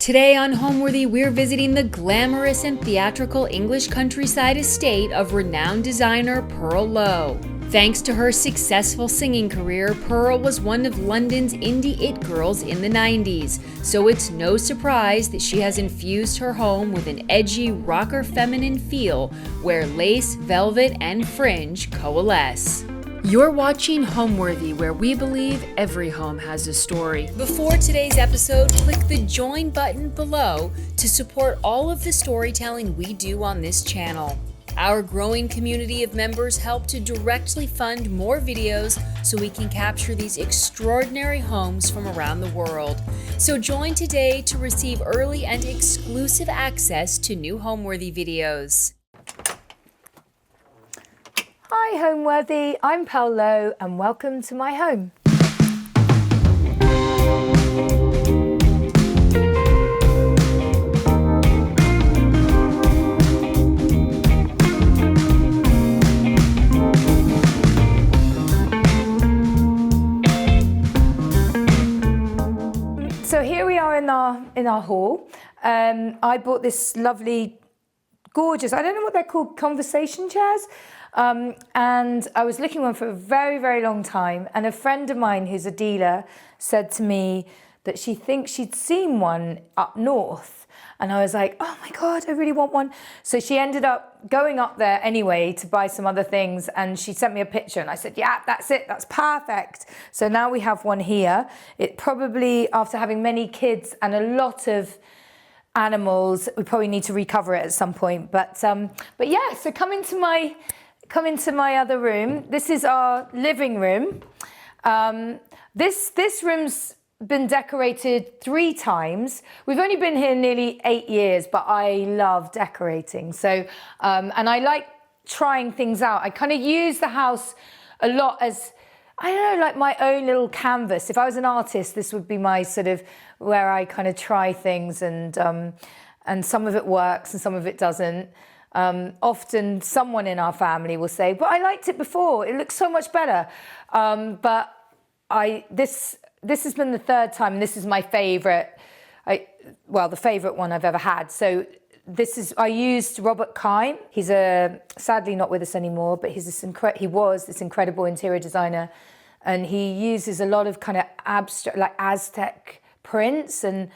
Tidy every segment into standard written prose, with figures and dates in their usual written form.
Today on Homeworthy, we're visiting the glamorous and theatrical English countryside estate of renowned designer Pearl Lowe. Thanks to her successful singing career, Pearl was one of London's indie it girls in the 90s, so it's no surprise that she has infused her home with an edgy, rocker feminine feel where lace, velvet, and fringe coalesce. You're watching Homeworthy, where we believe every home has a story. Before today's episode, click the join button below to support all of the storytelling we do on this channel. Our growing community of members help to directly fund more videos so we can capture these extraordinary homes from around the world. So join today to receive early and exclusive access to new Homeworthy videos. Hi Homeworthy, I'm Pearl Lowe and welcome to my home. So here we are in our hall. I bought this lovely, gorgeous, I don't know what they're called, conversation chairs. And I was looking one for a very, very long time. And a friend of mine who's a dealer said to me that she thinks she'd seen one up north. And I was like, oh my God, I really want one. So she ended up going up there anyway to buy some other things. And she sent me a picture and I said, yeah, that's it. That's perfect. So now we have one here. It probably, after having many kids and a lot of animals, we probably need to recover it at some point. But yeah, so come into my other room. This is our living room. This room's been decorated 3 times. We've only been here nearly 8 years, but I love decorating. So, and I like trying things out. I kind of use the house a lot as, I don't know, like my own little canvas. If I was an artist, this would be my sort of, where I kind of try things and some of it works and some of it doesn't. Often someone in our family will say, but I liked it before, it looks so much better. But this has been the 3rd time, and this is my favorite, the favorite one I've ever had. So I used Robert Kine. He's sadly not with us anymore, but he was this incredible interior designer. And he uses a lot of kind of abstract, like Aztec prints, and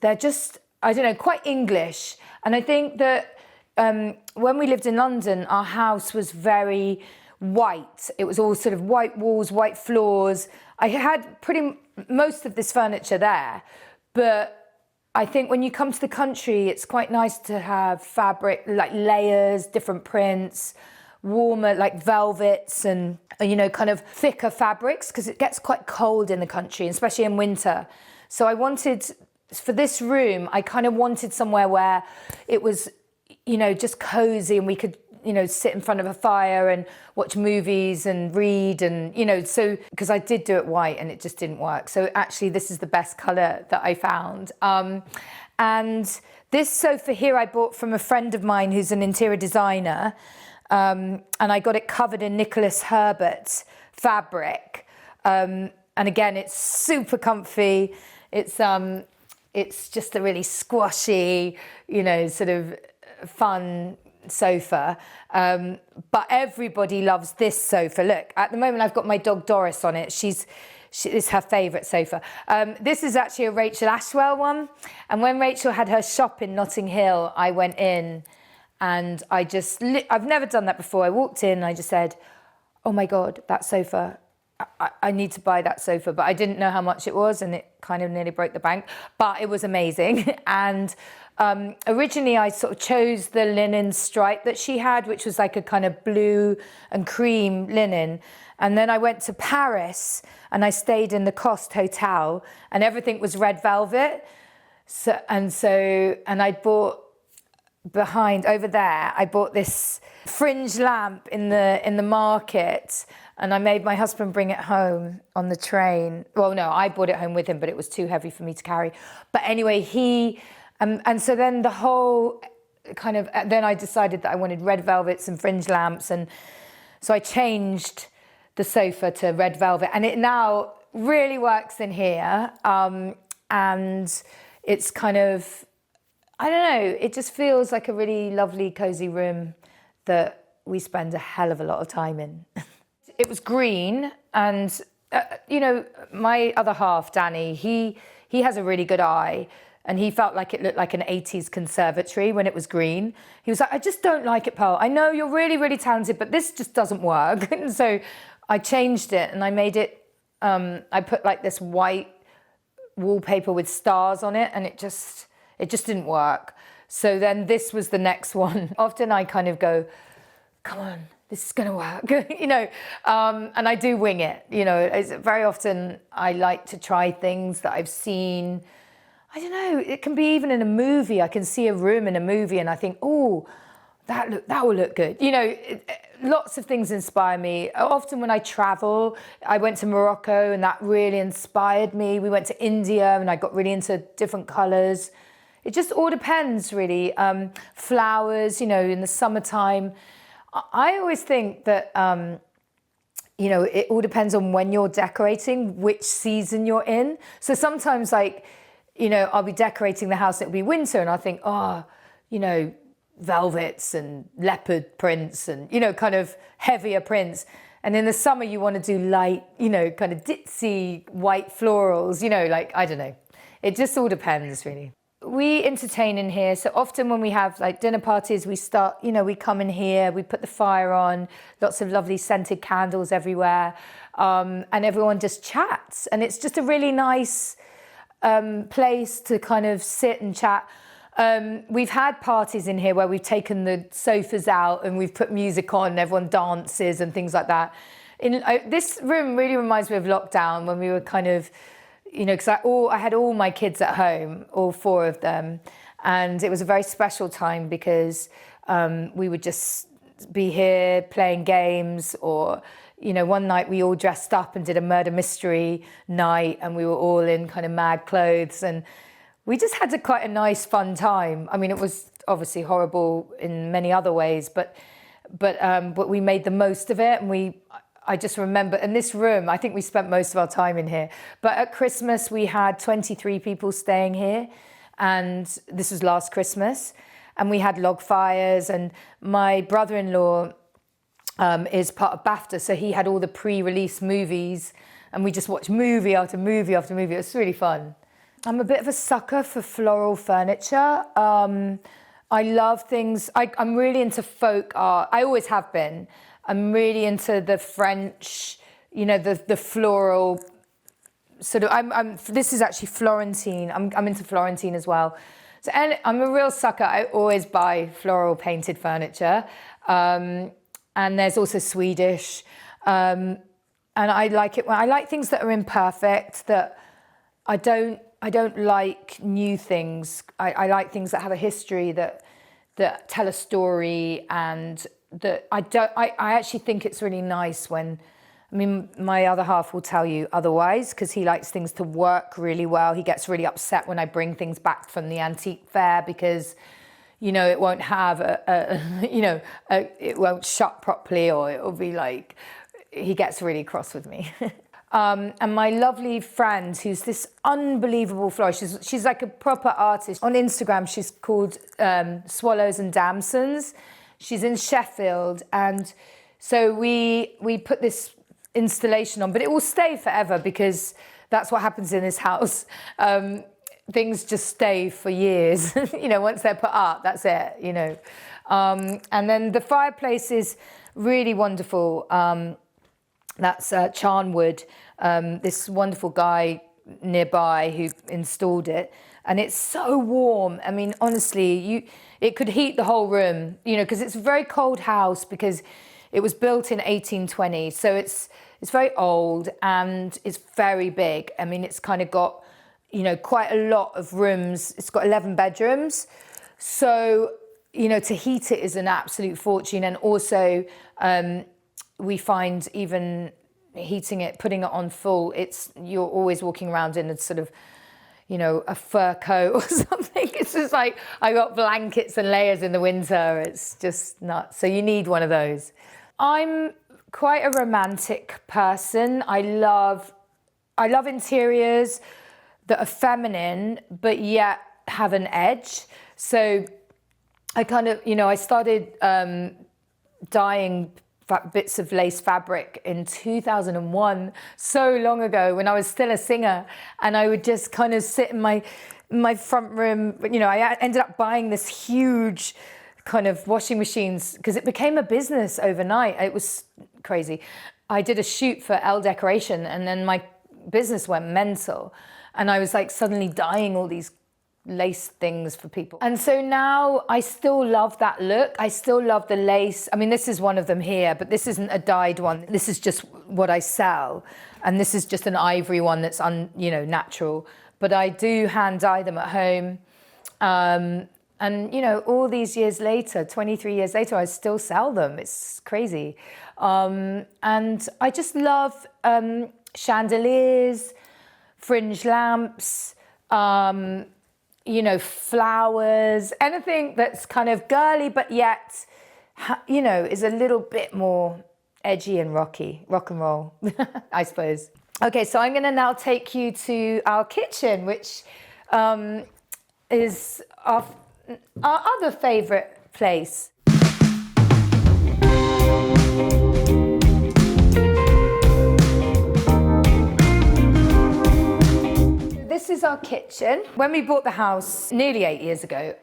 they're just, I don't know, quite English. And I think that when we lived in London, our house was very white. It was all sort of white walls, white floors. I had most of this furniture there, but I think when you come to the country, it's quite nice to have fabric, like layers, different prints, warmer, like velvets and, kind of thicker fabrics, because it gets quite cold in the country, especially in winter. So I wanted, for this room, I kind of wanted somewhere where it was, just cozy and we could, sit in front of a fire and watch movies and read and, so, because I did do it white and it just didn't work. So actually this is the best color that I found. And this sofa here I bought from a friend of mine who's an interior designer. And I got it covered in Nicholas Herbert fabric. And again, it's super comfy. It's just a really squashy, sort of fun sofa. But everybody loves this sofa. Look, at the moment I've got my dog Doris on it. It's her favourite sofa. This is actually a Rachel Ashwell one. And when Rachel had her shop in Notting Hill, I went in and I've never done that before. I walked in and I just said, oh my God, that sofa, I need to buy that sofa. But I didn't know how much it was and it kind of nearly broke the bank. But it was amazing. And originally I sort of chose the linen stripe that she had, which was like a kind of blue and cream linen. And then I went to Paris and I stayed in the Coste Hotel and everything was red velvet. And I bought behind over there, I bought this fringe lamp in the market, and I made my husband bring it home on the train. Well, no, I brought it home with him, but it was too heavy for me to carry. But anyway, and so then the whole kind of, then I decided that I wanted red velvets and fringe lamps. And so I changed the sofa to red velvet and it now really works in here. And it's kind of, I don't know, it just feels like a really lovely, cozy room that we spend a hell of a lot of time in. It was green, and you know, my other half, Danny, he has a really good eye, and he felt like it looked like an 80s conservatory when it was green. He was like, I just don't like it, Pearl. I know you're really, really talented, but this just doesn't work. And so I changed it, and I made it, I put like this white wallpaper with stars on it, and it just didn't work. So then this was the next one. Often I kind of go, come on, this is gonna work, you know, and I do wing it, you know. Very often I like to try things that I've seen. I don't know, it can be even in a movie. I can see a room in a movie and I think, oh, that will look good. You know, lots of things inspire me. Often when I travel, I went to Morocco and that really inspired me. We went to India and I got really into different colors. It just all depends, really. Flowers, you know, in the summertime. I always think that, you know, it all depends on when you're decorating, which season you're in. So sometimes, like, you know, I'll be decorating the house, it'll be winter, and I think, oh, you know, velvets and leopard prints and, you know, kind of heavier prints. And in the summer, you want to do light, you know, kind of ditzy white florals, you know, like, I don't know. It just all depends, really. We entertain in here. So often when we have like dinner parties, we start, you know, we come in here, we put the fire on, lots of lovely scented candles everywhere. And everyone just chats. And it's just a really nice place to kind of sit and chat. We've had parties in here where we've taken the sofas out and we've put music on and everyone dances and things like that. This room really reminds me of lockdown when we were kind of, you know, because I had all my kids at home, all 4 of them. And it was a very special time because we would just be here playing games, or, you know, one night we all dressed up and did a murder mystery night and we were all in kind of mad clothes. And we just had quite a nice, fun time. I mean, it was obviously horrible in many other ways, but we made the most of it. And I just remember in this room, I think we spent most of our time in here. But at Christmas, we had 23 people staying here. And this was last Christmas. And we had log fires. And my brother-in-law is part of BAFTA. So he had all the pre-release movies. And we just watched movie after movie after movie. It was really fun. I'm a bit of a sucker for floral furniture. I love things. I'm really into folk art. I always have been. I'm really into the French, you know, the floral sort of. This is actually Florentine. I'm into Florentine as well. So, and I'm a real sucker. I always buy floral painted furniture, and there's also Swedish, and I like it. I like things that are imperfect. That I don't like new things. I like things that have a history, that tell a story, and that I actually think it's really nice when, I mean, my other half will tell you otherwise because he likes things to work really well. He gets really upset when I bring things back from the antique fair because, you know, it won't have it won't shut properly, or it'll be like, he gets really cross with me. And my lovely friend, who's this unbelievable florist, she's like a proper artist. On Instagram, she's called Swallows and Damsons. She's in Sheffield, and so we put this installation on, but it will stay forever because that's what happens in this house. Things just stay for years. You know, once they're put up, that's it, you know. And then the fireplace is really wonderful. That's Charnwood, this wonderful guy nearby who installed it. And it's so warm. I mean, honestly, it could heat the whole room, you know, because it's a very cold house because it was built in 1820. So it's very old and it's very big. I mean, it's kind of got, you know, quite a lot of rooms. It's got 11 bedrooms. So, you know, to heat it is an absolute fortune. And also, we find even heating it, putting it on full, you're always walking around in a sort of, you know, a fur coat or something. It's just like, I got blankets and layers in the winter. It's just nuts. So you need one of those. I'm quite a romantic person. I love interiors, that are feminine, but yet have an edge. So I kind of, I started dyeing bits of lace fabric in 2001, so long ago, when I was still a singer, and I would just kind of sit in my front room. I ended up buying this huge kind of washing machines because it became a business overnight. It was crazy. I did a shoot for Elle Decoration, and then my business went mental, and I was like suddenly dyeing all these lace things for people. And so now I still love that look. I still love the lace. I mean, this is one of them here, but this isn't a dyed one. This is just what I sell. And this is just an ivory one that's natural. But I do hand dye them at home. And all these years later, 23 years later, I still sell them. It's crazy. And I just love chandeliers, fringe lamps, flowers, anything that's kind of girly, but yet, is a little bit more edgy and rock and roll, I suppose. Okay, so I'm going to now take you to our kitchen, which is our other favorite place. This is our kitchen. When we bought the house nearly 8 years ago,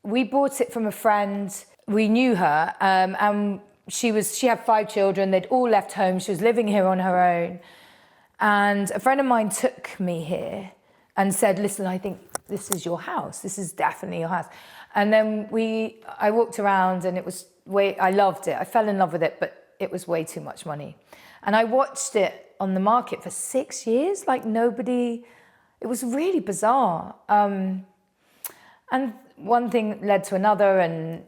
we bought it from a friend. We knew her, and she had 5 children. They'd all left home. She was living here on her own. And a friend of mine took me here and said, listen, I think this is your house. This is definitely your house. And then I walked around, and I loved it. I fell in love with it, but it was way too much money. And I watched it on the market for 6 years, like nobody. It was really bizarre. And one thing led to another, and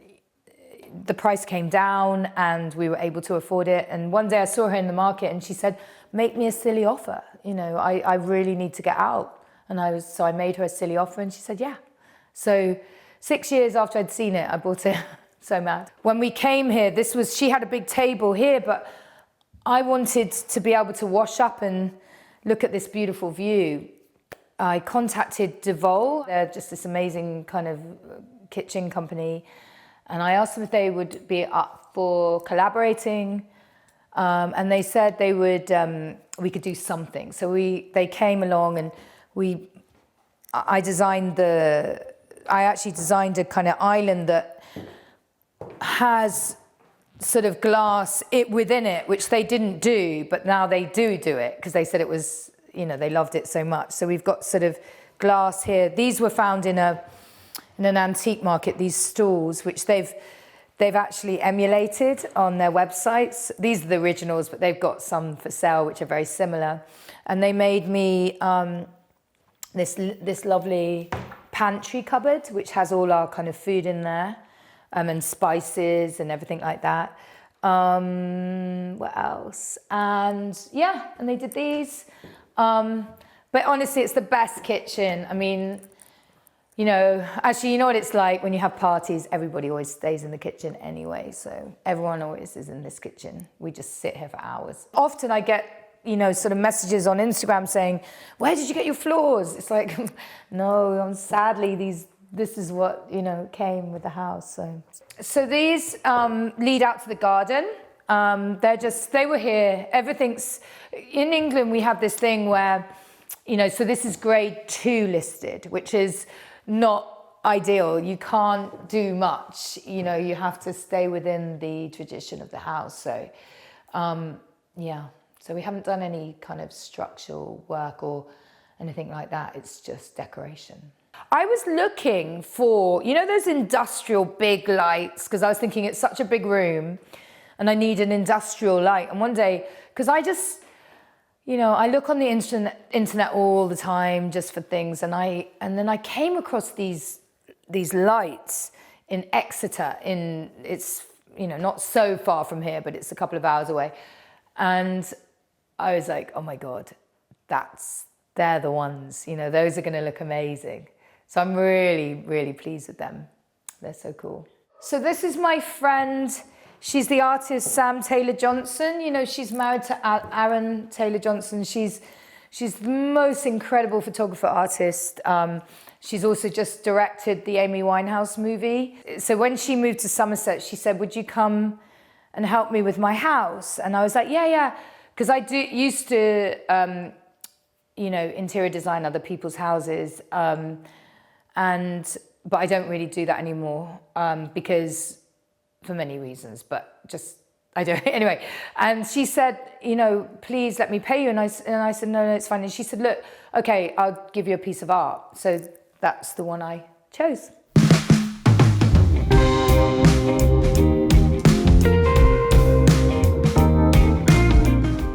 the price came down, and we were able to afford it. And one day I saw her in the market, and she said, make me a silly offer. I really need to get out. And so I made her a silly offer, and she said, yeah. So 6 years after I'd seen it, I bought it. So mad. When we came here, she had a big table here, but I wanted to be able to wash up and look at this beautiful view. I contacted DeVol. They're just this amazing kind of kitchen company. And I asked them if they would be up for collaborating. And they said we could do something. So they came along, and I actually designed a kind of island that has sort of glass within it, which they didn't do, but now they do it, because they said it was, they loved it so much. So we've got sort of glass here. These were found in an antique market, these stools, which they've actually emulated on their websites. These are the originals, but they've got some for sale which are very similar. And they made me this lovely pantry cupboard, which has all our kind of food in there. And spices and everything like that. What else? And they did these. But honestly, it's the best kitchen. I mean, actually, you know what it's like when you have parties, everybody always stays in the kitchen anyway. So everyone always is in this kitchen. We just sit here for hours. Often I get, sort of messages on Instagram saying, where did you get your floors? It's like, no, sadly, this is what, came with the house. So these lead out to the garden. They were here. Everything's, in England, we have this thing where, so this is grade 2 listed, which is not ideal. You can't do much. You have to stay within the tradition of the house. So, so we haven't done any kind of structural work or anything like that. It's just decoration. I was looking for, those industrial big lights, because I was thinking it's such a big room and I need an industrial light. And one day, because I just, I look on the internet all the time just for things, and then I came across these lights in Exeter. It's not so far from here, but it's a couple of hours away. And I was like, oh my God, they're the ones. Those are going to look amazing. So I'm really, really pleased with them. They're so cool. So this is my friend. She's the artist Sam Taylor Johnson. She's married to Aaron Taylor Johnson. She's She's the most incredible photographer artist. She's also just directed the Amy Winehouse movie. So when she moved to Somerset, she said, would you come and help me with my house? And I was like, yeah. Because I used to, interior design other people's houses. But I don't really do that anymore because for many reasons, but just, I don't, anyway. And she said, please let me pay you. And I said, no, it's fine. And she said, look, okay, I'll give you a piece of art. So that's the one I chose.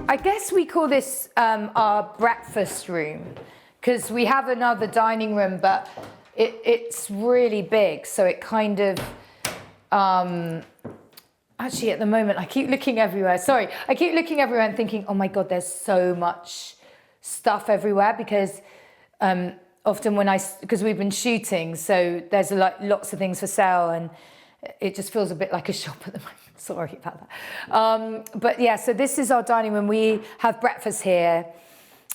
I guess we call this our breakfast room because we have another dining room, but it's really big. So it kind of, actually, at the moment, I keep looking everywhere. Sorry, I keep looking everywhere and thinking, oh my God, there's so much stuff everywhere because often because we've been shooting, so there's lots of things for sale and it just feels a bit like a shop at the moment. Sorry about that. But yeah, so this is our dining room. We have breakfast here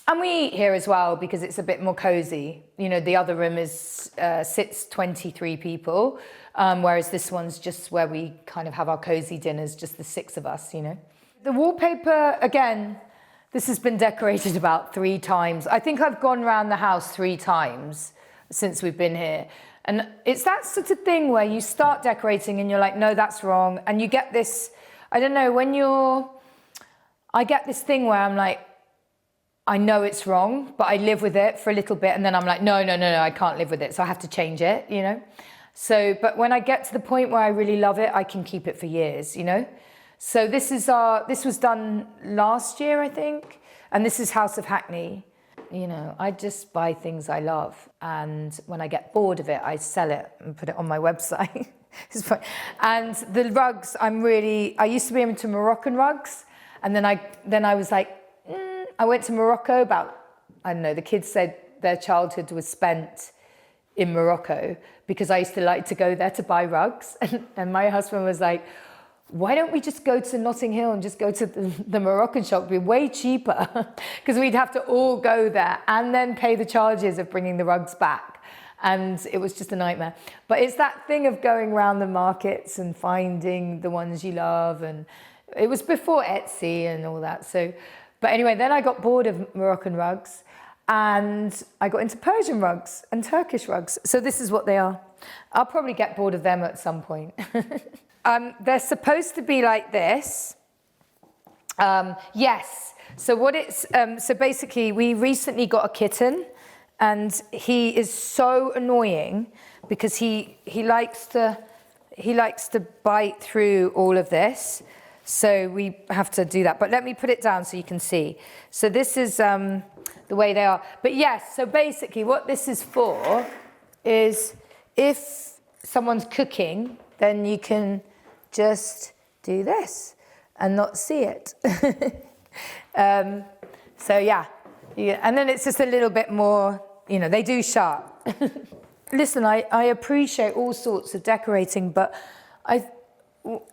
and we eat here as well because it's a bit more cozy. The other room sits 23 people. Whereas this one's just where we kind of have our cozy dinners, just the 6 of us, The wallpaper, again, this has been decorated about 3 times. I think I've gone around the house 3 times since we've been here. And it's that sort of thing where you start decorating and you're like, no, that's wrong. And you get this, I don't know, I get this thing where I'm like, I know it's wrong, but I live with it for a little bit. And then I'm like, no, I can't live with it. So I have to change it, So, but when I get to the point where I really love it, I can keep it for years, So this was done last year, I think. And this is House of Hackney. I just buy things I love. And when I get bored of it, I sell it and put it on my website. It's fun. And the rugs, I used to be into Moroccan rugs. And then I was like, I went to Morocco the kids said their childhood was spent in Morocco because I used to like to go there to buy rugs. And my husband was like, why don't we just go to Notting Hill and just go to the Moroccan shop? It'd be way cheaper because we'd have to all go there and then pay the charges of bringing the rugs back. And it was just a nightmare. But it's that thing of going around the markets and finding the ones you love. And it was before Etsy and all that. So, but anyway, then I got bored of Moroccan rugs and I got into Persian rugs and Turkish rugs. So this is what they are. I'll probably get bored of them at some point. They're supposed to be like this. Yes. So so basically, we recently got a kitten, and he is so annoying because he likes to bite through all of this. So we have to do that. But let me put it down so you can see. So this is the way they are. But yes. So basically, what this is for is if someone's cooking, then you can just do this and not see it. So yeah, and then it's just a little bit more, they do sharp. Listen, I appreciate all sorts of decorating, but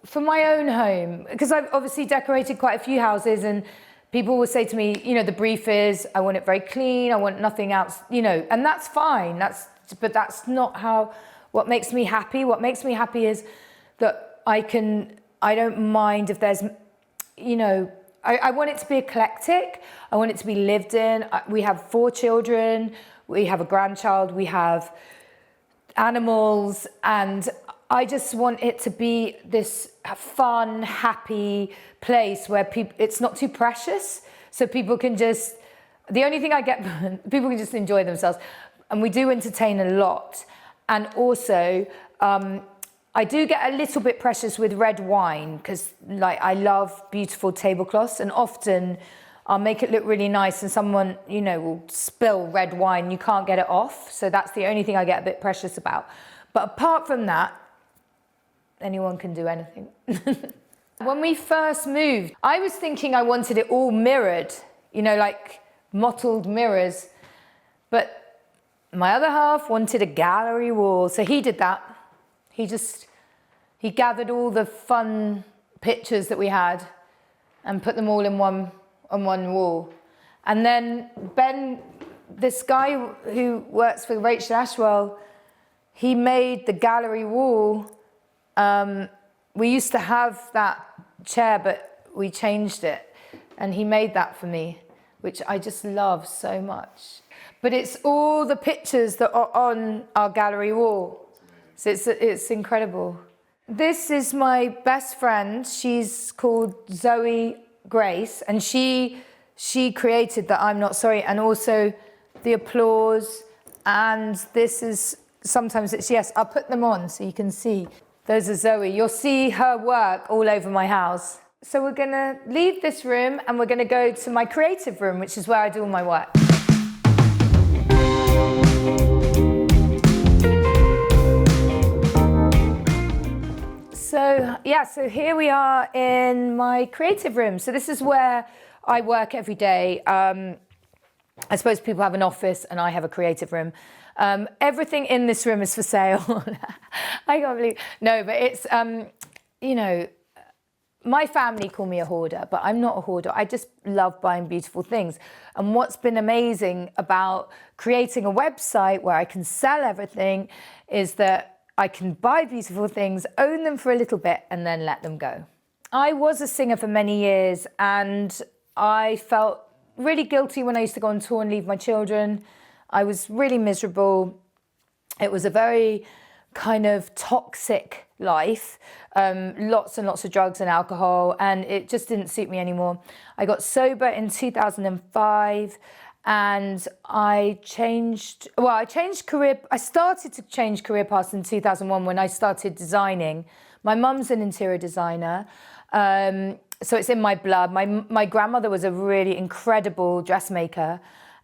for my own home, because I've obviously decorated quite a few houses and people will say to me, the brief is, I want it very clean, I want nothing else, and that's fine. But that's not what makes me happy. What makes me happy is that I don't mind if there's, I want it to be eclectic. I want it to be lived in. We have 4 children. We have a grandchild. We have animals. And I just want it to be this fun, happy place where it's not too precious. So people can the only thing I get, people can just enjoy themselves. And we do entertain a lot. And also, I do get a little bit precious with red wine because I love beautiful tablecloths and often I'll make it look really nice and someone, will spill red wine. You can't get it off. So that's the only thing I get a bit precious about. But apart from that, anyone can do anything. When we first moved, I was thinking I wanted it all mirrored, like mottled mirrors. But my other half wanted a gallery wall. So he did that. He gathered all the fun pictures that we had and put them all on one wall. And then Ben, this guy who works for Rachel Ashwell, he made the gallery wall. We used to have that chair, but we changed it. And he made that for me, which I just love so much. But it's all the pictures that are on our gallery wall. So it's incredible. This is my best friend. She's called Zoe Grace, and she created the I'm Not Sorry, and also the applause. And this is, sometimes it's, yes, I'll put them on so you can see. Those are Zoe. You'll see her work all over my house. So we're gonna leave this room and we're gonna go to my creative room, which is where I do all my work. So here we are in my creative room. So this is where I work every day. I suppose people have an office and I have a creative room. Everything in this room is for sale. I can't believe, no, but it's, you know, my family call me a hoarder, but I'm not a hoarder. I just love buying beautiful things. And what's been amazing about creating a website where I can sell everything is that I can buy beautiful things, own them for a little bit, and then let them go. I was a singer for many years, and I felt really guilty when I used to go on tour and leave my children. I was really miserable. It was a very kind of toxic life, lots and lots of drugs and alcohol, and it just didn't suit me anymore. I got sober in 2005, and I started to change career paths in 2001 when I started designing. My mum's an interior designer, so it's in my blood. My grandmother was a really incredible dressmaker,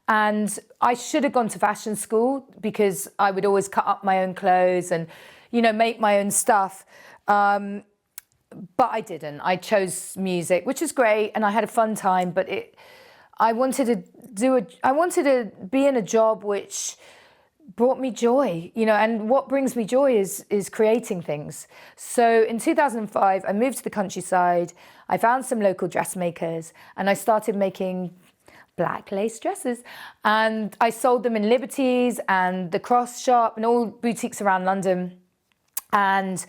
and I should have gone to fashion school because I would always cut up my own clothes and, you know, make my own stuff. But I didn't. I chose music, which is great, and I had a fun time, but I wanted to be in a job which brought me joy, you know, and what brings me joy is creating things. So in 2005, I moved to the countryside. I found some local dressmakers and I started making black lace dresses, and I sold them in Liberties and the Cross Shop and all boutiques around London. And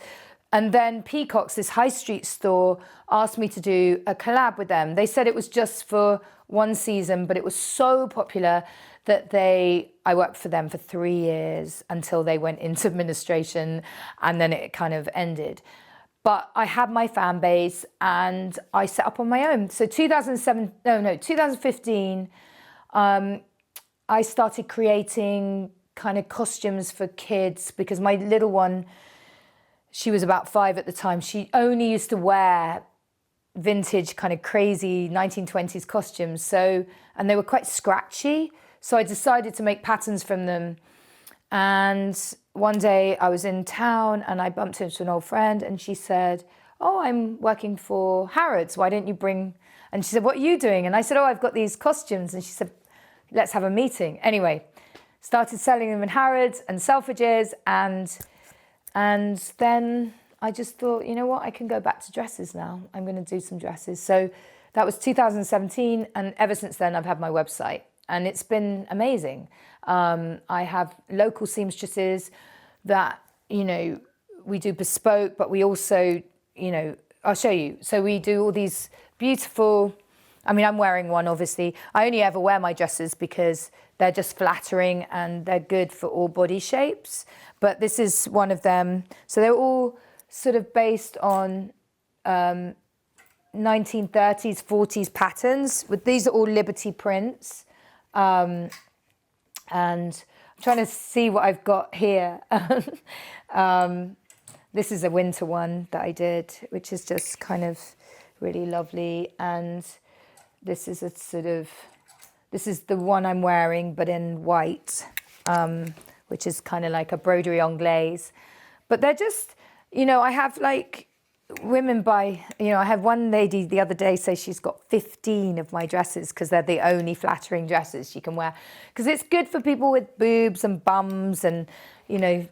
then Peacock's, this high street store, asked me to do a collab with them. They said it was just for one season, but it was so popular that I worked for them for 3 years until they went into administration, and then it kind of ended. But I had my fan base and I set up on my own. So 2015, I started creating kind of costumes for kids because my little one, she was about 5 at the time. She only used to wear vintage kind of crazy 1920s costumes. So, and they were quite scratchy. So I decided to make patterns from them. And one day I was in town and I bumped into an old friend and she said, "Oh, I'm working for Harrods. Why don't you bring..." And she said, "What are you doing?" And I said, "Oh, I've got these costumes." And she said, "Let's have a meeting." Anyway, started selling them in Harrods and Selfridges, and then I just thought, you know what, I can go back to dresses now. I'm going to do some dresses. So that was 2017, and ever since then I've had my website, and it's been amazing. I have local seamstresses that, you know, we do bespoke, but we also, you know, I'll show you. So we do all these beautiful, I mean, I'm wearing one, obviously. I only ever wear my dresses because they're just flattering and they're good for all body shapes. But this is one of them. So they're all sort of based on 1930s, 40s patterns. These are all Liberty prints. And I'm trying to see what I've got here. This is a winter one that I did, which is just kind of really lovely. And this is a sort of, this is the one I'm wearing, but in white, which is kind of like a broderie anglaise. But they're just, you know, I have like women buy, you know, I had one lady the other day say she's got 15 of my dresses because they're the only flattering dresses she can wear. Because it's good for people with boobs and bums and, you know,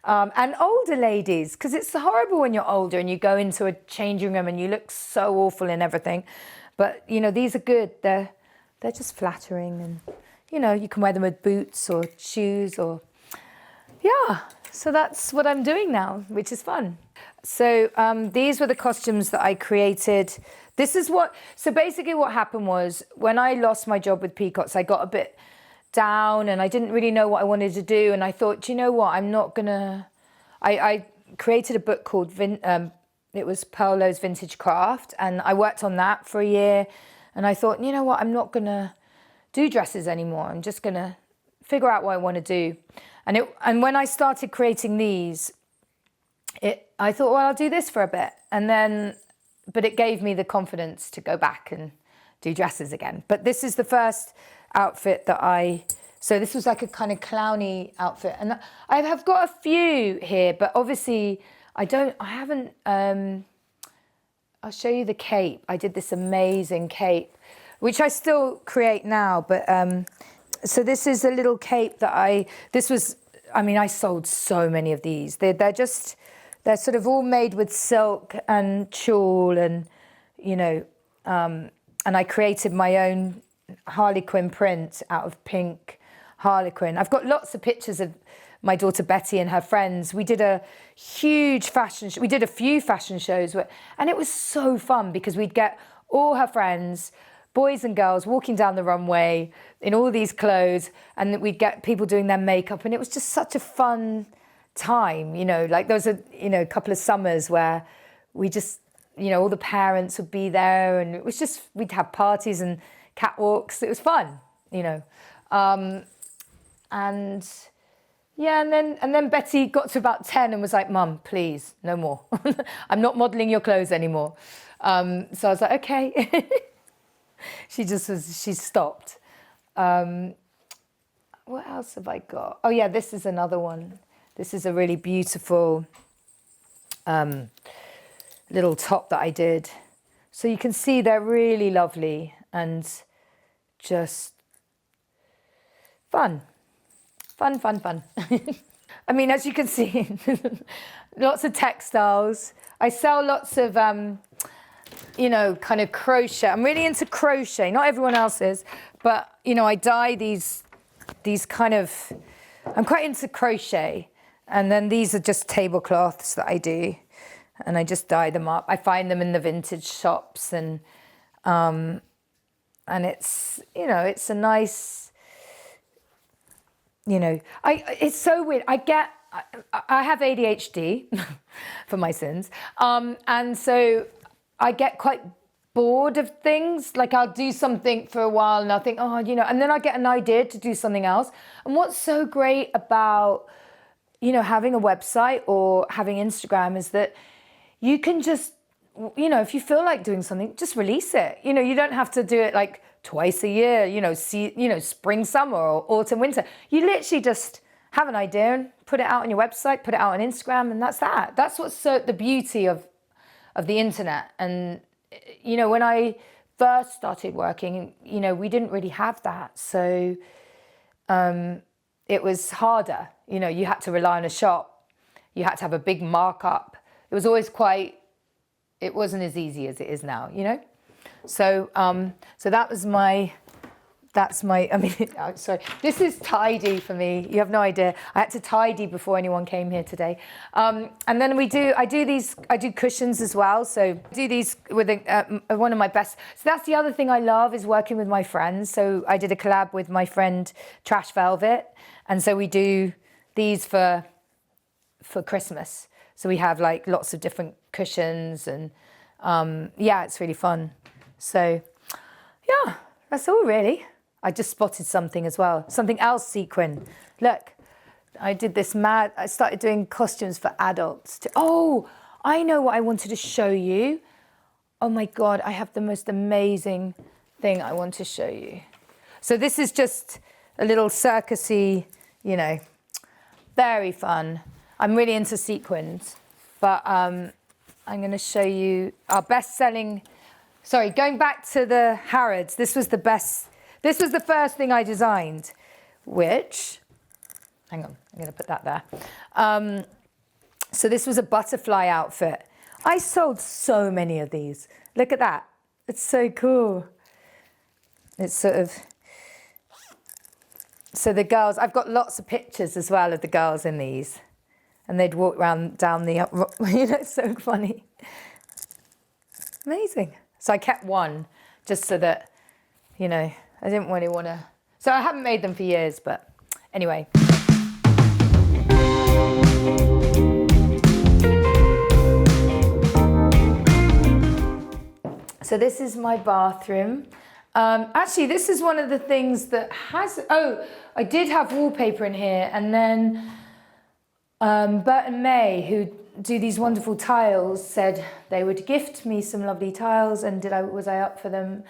and older ladies, because it's horrible when you're older and you go into a changing room and you look so awful and everything. But, you know, these are good. They're they're just flattering, and you know, you can wear them with boots or shoes, or yeah. So that's what I'm doing now, which is fun. So these were the costumes that I created. This is what, so basically what happened was, when I lost my job with Peacocks, I got a bit down and I didn't really know what I wanted to do. And I thought, do you know what, I'm not gonna, I created a book called, it was Pearl Lowe's Vintage Craft. And I worked on that for a year. And I thought, you know what, I'm not gonna do dresses anymore. I'm just gonna figure out what I want to do. And when I started creating these, I thought, well, I'll do this for a bit. And then, but it gave me the confidence to go back and do dresses again. But this is the first outfit that so this was like a kind of clowny outfit. And I have got a few here, but obviously I'll show you the cape. I did this amazing cape, which I still create now. But so this is a little cape that I sold so many of these. They're sort of all made with silk and tulle, and, you know, and I created my own Harlequin print out of pink Harlequin. I've got lots of pictures of my daughter Betty and her friends. We did a huge fashion show. We did a few fashion shows, and it was so fun because we'd get all her friends, boys and girls, walking down the runway in all these clothes, and we'd get people doing their makeup, and it was just such a fun time, you know. Like there was a couple of summers where we just, you know, all the parents would be there, and it was just, we'd have parties and catwalks. It was fun, you know. And yeah, and then Betty got to about 10 and was like, Mum, please, no more. I'm not modeling your clothes anymore. So I was like, okay. She stopped. What else have I got? Oh yeah, this is another one. This is a really beautiful little top that I did. So you can see they're really lovely and just fun. Fun. I mean, as you can see, lots of textiles. I sell lots of, you know, kind of crochet. I'm really into crochet. Not everyone else is, but, you know, I dye these kind of, I'm quite into crochet. And then these are just tablecloths that I do. And I just dye them up. I find them in the vintage shops, and it's, you know, it's a nice, you know, it's so weird. I have ADHD for my sins. And so I get quite bored of things. Like I'll do something for a while and I'll think, oh, you know, and then I get an idea to do something else. And what's so great about, you know, having a website or having Instagram is that you can just, you know, if you feel like doing something, just release it. You know, you don't have to do it like twice a year, you know, spring, summer, or autumn, winter. You literally just have an idea and put it out on your website, put it out on Instagram, and that's that. That's what's the beauty of the internet. And, you know, when I first started working, you know, we didn't really have that. So it was harder. You know, you had to rely on a shop. You had to have a big markup. It was always it wasn't as easy as it is now, you know? So that's my, I mean, sorry. This is tidy for me. You have no idea. I had to tidy before anyone came here today. And then I do cushions as well. So I do these with one of my best. So that's the other thing I love, is working with my friends. So I did a collab with my friend Trash Velvet. And so we do these for Christmas. So we have like lots of different cushions, and yeah, it's really fun. So yeah, that's all really. I just spotted something as well. Something else sequin. Look, I did this I started doing costumes for adults. Oh, I know what I wanted to show you. Oh my God, I have the most amazing thing I want to show you. So this is just a little circusy, you know, very fun. I'm really into sequins, but I'm going to show you our best-selling. Sorry, going back to the Harrods, this was the first thing I designed, which, hang on, I'm going to put that there. So this was a butterfly outfit. I sold so many of these. Look at that. It's so cool. It's sort of, so the girls, I've got lots of pictures as well of the girls in these, and they'd walk down the, it's so funny. Amazing. So I kept one just so that, I didn't really want to, so I haven't made them for years, but anyway. So this is my bathroom. Actually, this is one of the things that has, I did have wallpaper in here, and then Bert and May, who do these wonderful tiles, said they would gift me some lovely tiles, and was I up for them?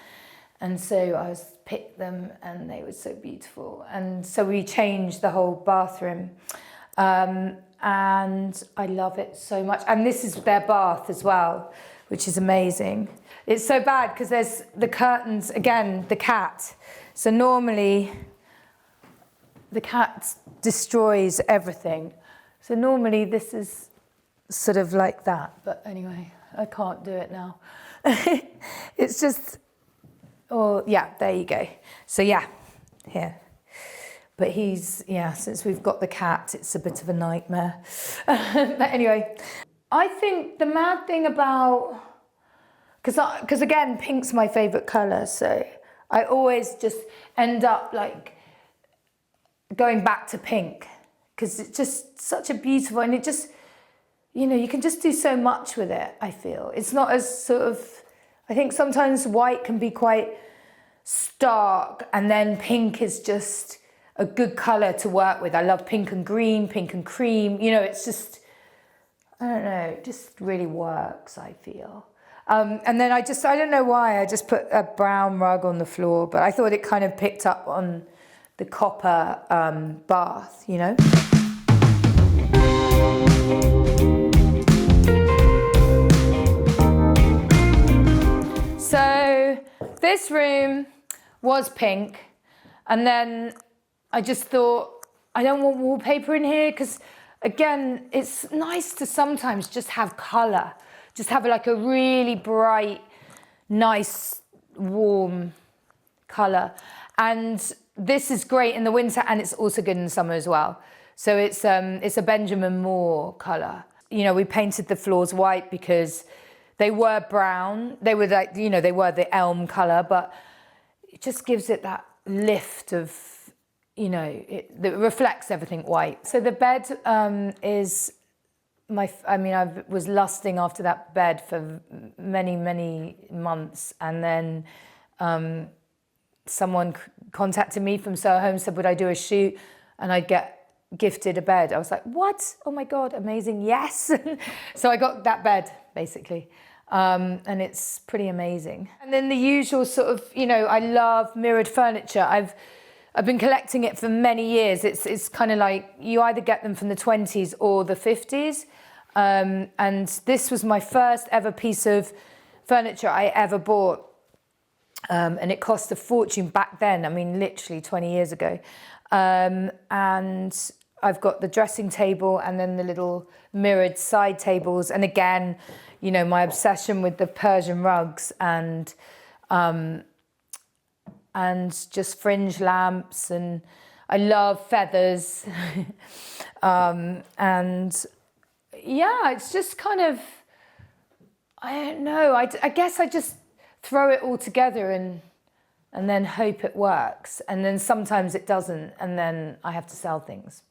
And so I picked them, and they were so beautiful. And so we changed the whole bathroom. And I love it so much. And this is their bath as well, which is amazing. It's so bad because there's the curtains, again, the cat. So normally the cat destroys everything. So normally this is sort of like that. But anyway, I can't do it now. It's just, yeah, there you go. So yeah, here. But since we've got the cat, it's a bit of a nightmare. But anyway, I think the mad thing about, because again, pink's my favourite colour, so I always just end up like going back to pink, because it's just such a beautiful, and it just, you can just do so much with it, I feel. It's not as sort of, I think sometimes white can be quite stark, and then pink is just a good colour to work with. I love pink and green, pink and cream, it's just, I don't know, it just really works, I feel. And then I don't know why, I just put a brown rug on the floor, but I thought it kind of picked up on the copper bath, So this room was pink, and then I just thought, I don't want wallpaper in here, because again, it's nice to sometimes just have colour. Just have like a really bright, nice, warm colour. And this is great in the winter, and it's also good in the summer as well. So it's a Benjamin Moore colour. We painted the floors white because they were brown. They were like, they were the elm colour, but it just gives it that lift of, it reflects everything white. So the bed is I was lusting after that bed for many, many months, and then someone contacted me from Soho Home, said, would I do a shoot and I'd get gifted a bed? I was like, what? Oh my God, amazing, yes. So I got that bed, basically, and it's pretty amazing. And then the usual sort of, I love mirrored furniture. I've been collecting it for many years. It's kind of like you either get them from the 20s or the 50s. And this was my first ever piece of furniture I ever bought. And it cost a fortune back then. I mean, literally 20 years ago. And I've got the dressing table and then the little mirrored side tables. And again, my obsession with the Persian rugs and just fringe lamps, and I love feathers. And yeah, it's just kind of, I don't know, I guess I just throw it all together and then hope it works. And then sometimes it doesn't, and then I have to sell things,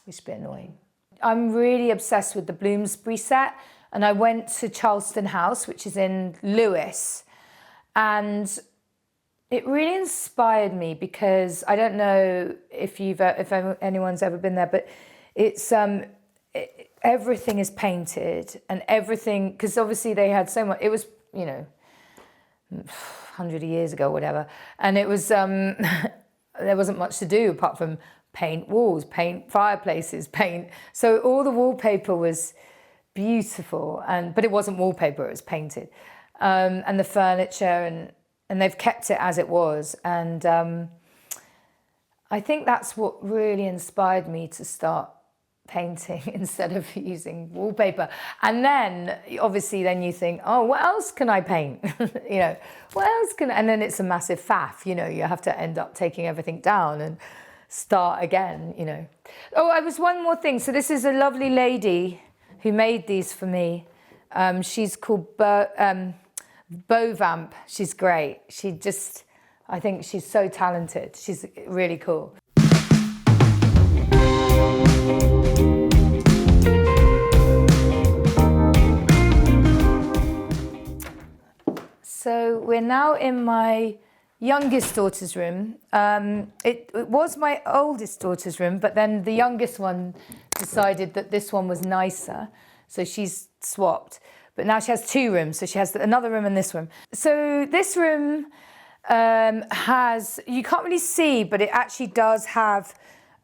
which is a bit annoying. I'm really obsessed with the Bloomsbury set, and I went to Charleston House, which is in Lewes, and it really inspired me because I don't know if anyone's ever been there, but it's everything is painted, and everything, because obviously they had so much. It was 100 years ago, whatever, and it was there wasn't much to do apart from paint walls, paint fireplaces, paint. So all the wallpaper was beautiful, but it wasn't wallpaper; it was painted, and the furniture and they've kept it as it was. And I think that's what really inspired me to start painting instead of using wallpaper. And then obviously then you think, oh, what else can I paint? You know, what else can, and then it's a massive faff, you know, you have to end up taking everything down and start again, you know. Oh, I was one more thing. So this is a lovely lady who made these for me. She's called Bovamp. She's great. I think she's so talented. She's really cool. So we're now in my youngest daughter's room. It was my oldest daughter's room, but then the youngest one decided that this one was nicer, so she's swapped. But now she has two rooms, so she has another room and this room. So this room has, you can't really see, but it actually does have,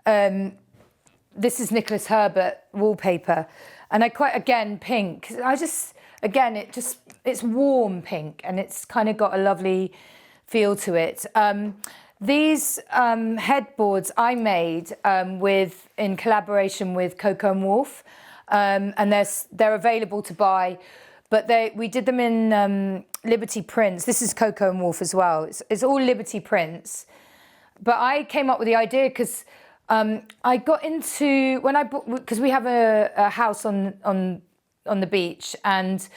this is Nicholas Herbert wallpaper, and I quite, again, pink. It's warm pink, and it's kind of got a lovely feel to it. These headboards I made in collaboration with Coco & Wolf, and they're available to buy, but we did them in Liberty prints. This is Coco & Wolf as well. It's all Liberty prints. But I came up with the idea because I got into, when I bought, because we have a house on the beach, and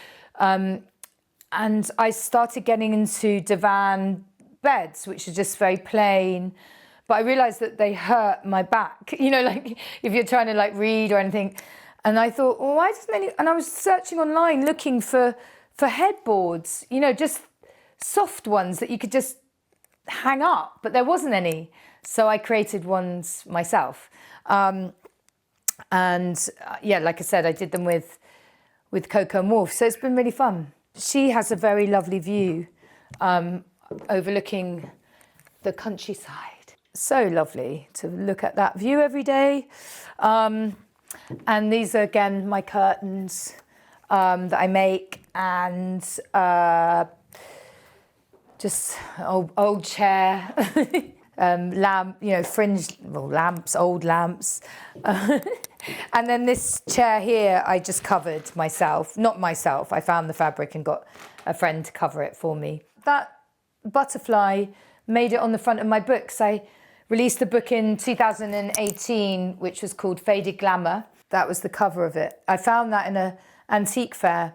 I started getting into divan beds, which are just very plain, but I realized that they hurt my back, you know, like if you're trying to like read or anything. And I thought, well, why doesn't any, and I was searching online looking for headboards, you know, just soft ones that you could just hang up, but there wasn't any. So I created ones myself. Yeah, like I said, I did them with Coco & Wolf. So it's been really fun. She has a very lovely view overlooking the countryside. So lovely to look at that view every day. And these are, again, my curtains that I make, and just old chair, lamp, you know, fringe, well, lamps, old lamps. And then this chair here, I just covered myself. Not myself, I found the fabric and got a friend to cover it for me. That butterfly made it on the front of my books. I released a book in 2018, which was called Faded Glamour. That was the cover of it. I found that in an antique fair,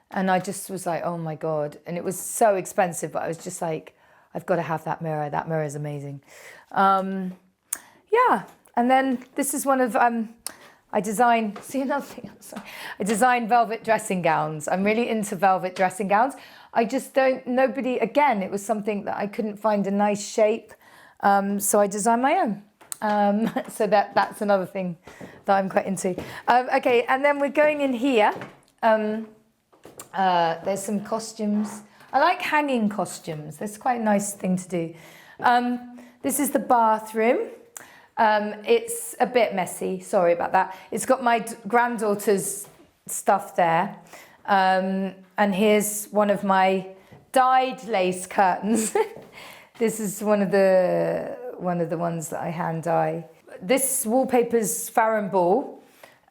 and I just was like, oh my God. And it was so expensive, but I was just like, I've got to have that mirror. That mirror is amazing. Yeah, and then this is one of, I design velvet dressing gowns. I'm really into velvet dressing gowns. I just again, it was something that I couldn't find a nice shape. So I designed my own. So that's another thing that I'm quite into. Okay, and then we're going in here. There's some costumes. I like hanging costumes. That's quite a nice thing to do. This is the bathroom. It's a bit messy, sorry about that. It's got my granddaughter's stuff there. And here's one of my dyed lace curtains. This is one of the ones that I hand dye. This wallpaper's Farron Ball.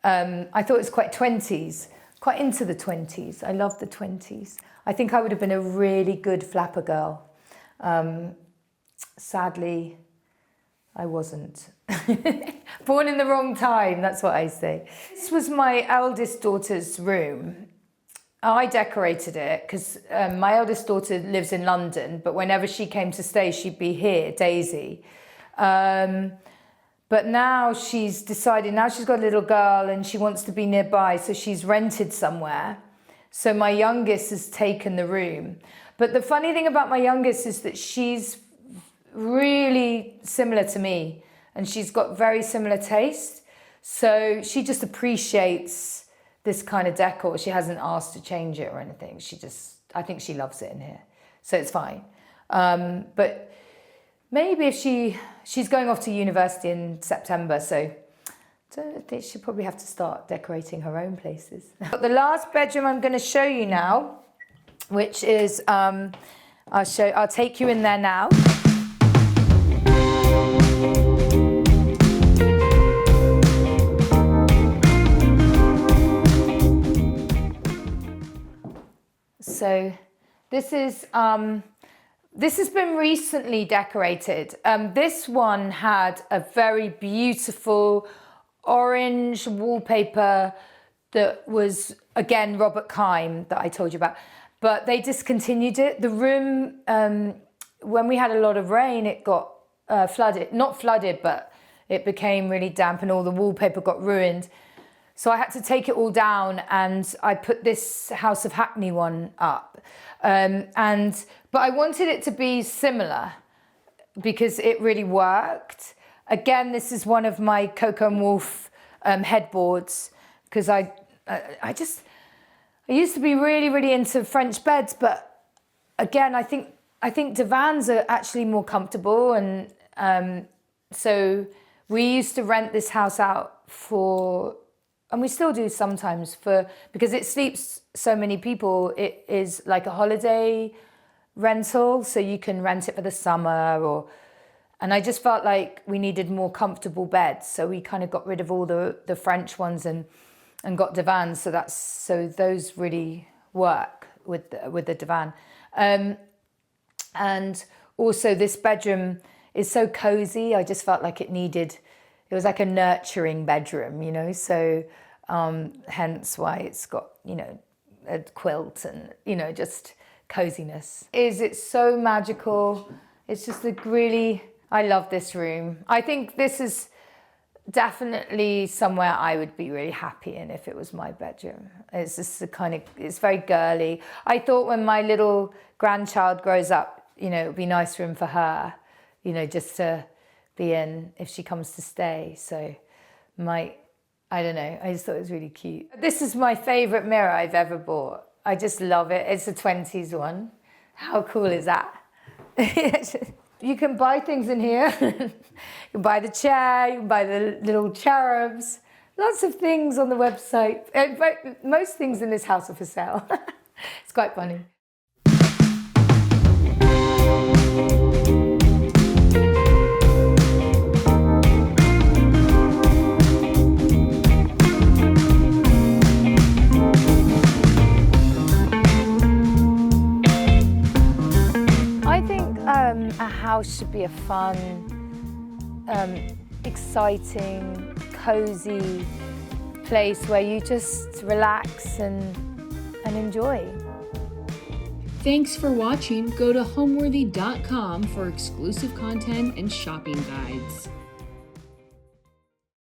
I thought it was quite 20s, quite into the 20s. I love the 20s. I think I would have been a really good flapper girl. Sadly, I wasn't. Born in the wrong time, that's what I say. This was my eldest daughter's room. I decorated it because my eldest daughter lives in London, but whenever she came to stay, she'd be here, Daisy. But now she's decided, now she's got a little girl and she wants to be nearby, so she's rented somewhere. So my youngest has taken the room. But the funny thing about my youngest is that she's really similar to me and she's got very similar taste. So she just appreciates this kind of decor. She hasn't asked to change it or anything. I think she loves it in here. So it's fine. But maybe if she's going off to university in September, so I think she'll probably have to start decorating her own places. But the last bedroom I'm going to show you now, which is, I'll take you in there now. So this has been recently decorated. This one had a very beautiful orange wallpaper that was, again, Robert Kime that I told you about. But they discontinued it. The room, when we had a lot of rain, it got flooded. Not flooded, but it became really damp and all the wallpaper got ruined. So I had to take it all down and I put this House of Hackney one up. But I wanted it to be similar because it really worked. Again, this is one of my Coco and Wolf headboards because I used to be really, really into French beds, but again, I think divans are actually more comfortable, and so we used to rent this house out for, and we still do sometimes, because it sleeps so many people. It is like a holiday rental, so you can rent it for the summer, and I just felt like we needed more comfortable beds, so we kind of got rid of all the French ones and got divans. So those really work with the divan. And also this bedroom is so cozy. I just felt like it was like a nurturing bedroom, you know, so hence why it's got, you know, a quilt and, you know, just coziness. It's so magical. It's just I love this room. I think this is definitely somewhere I would be really happy in if it was my bedroom. It's just it's very girly. I thought when my little grandchild grows up, you know, it would be a nice room for her, you know, just to be in if she comes to stay. So I don't know, I just thought it was really cute. This is my favorite mirror I've ever bought. I just love it. It's a 20s one. How cool is that? You can buy things in here. You can buy the chair, you can buy the little cherubs. Lots of things on the website. In fact, most things in this house are for sale. It's quite funny. A house should be a fun, exciting, cozy place where you just relax and enjoy. Thanks for watching. Go to homeworthy.com for exclusive content and shopping guides.